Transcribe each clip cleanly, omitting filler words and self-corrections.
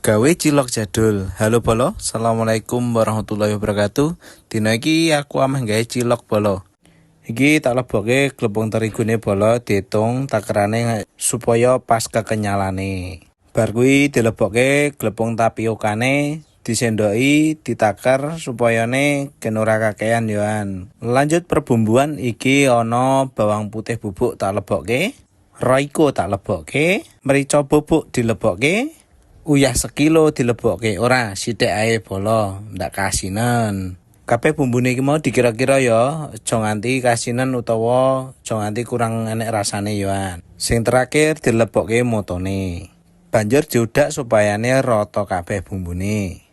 Gawe cilok jadul. Halo Bolo, Assalamualaikum warahmatullahi wabarakatuh. Dino iki aku ameh gawe cilok Bolo. Iki tak lebokke glepung terigune Bolo, diitung takerane supaya pas kekenyalane. Bar kuwi dilebokke glepung tapiokane, disendoki, ditaker supayane gen ora kakean yoan. Lanjut perbumbuan iki ana bawang putih bubuk tak lebokke, roiko tak lebokke, merica bubuk dilebokke, uyah sekilo dilebokke, ora sithik ae Bolo, ndak kasinen. Kabeh bumbune iki mau dikira-kira ya, aja nganti kasinen utawa aja nganti kurang enek rasane yoan. Sing terakhir dilebokke motone. Banjur diudak supayane rata kabeh bumbune.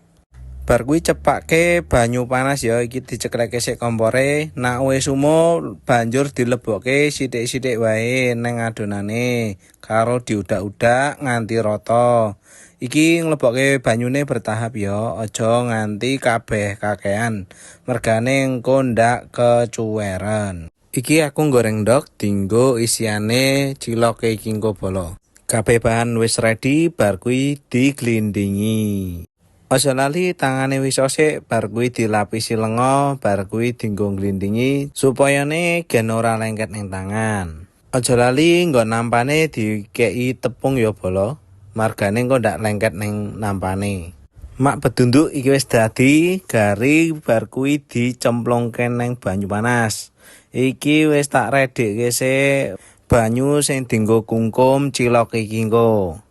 Bar kuwi cepakke banyu panas ya, iki dicekleke sik kompore. Nek wis sumo banjur dilebokke sithik-sithik wae neng adonane karo diudak-udak nganti rata. Iki nglebokke banyune bertahap ya, aja nganti kabeh kakean. Mergane engko ndak kecuweren. Iki aku goreng ndok dinggo isiane cilok iki engko Bolo. Kabeh bahan wis ready, bar kuwi diglindingi. Aja lali tangane wis sik, bar kuwi dilapisi lenga, bar kuwi dinggo glindingi supayane gen ora lengket ning tangan. Aja lali nggon nampane dikeki tepung ya Bolo. Margane engko ndak lengket ning nampane. Mak bedunduk iki wis dadi garing, bar kuwi dicemplungke ning banyu panas. Iki wis tak redhekke sik banyu sing dienggo kungkum cilok iki engko.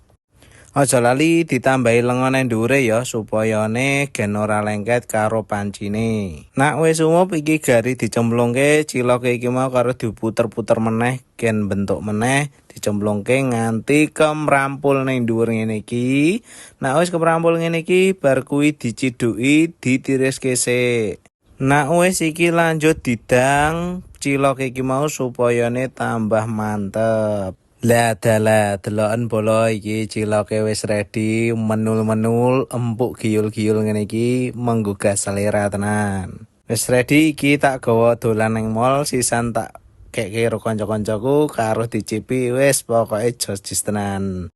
Aja lali ditambahi lenga nang dhuwure ya supayane gen ora lengket karo pancine. Nek wis umub iki gari dicemplungke cilok iki mau karo diputer-puter meneh gen bentuk meneh, dicemplungke nganti kemrampul ning dhuwur ngene iki. Nek wis kemrampul ngene iki bar kuwi diciduki, ditiriske sik. Nek wis iki lanjut didang cilok iki mau supayane tambah mantep. Lah dalah deloken Bolo iki ciloke wis ready, menul-menul, empuk giyul-giyul ngene iki menggugah selera tenan. Wis ready iki tak gawa dolan ning mall, sisan tak keke karo kanca-kancaku karo dicipi, wis pokoke jos tenan.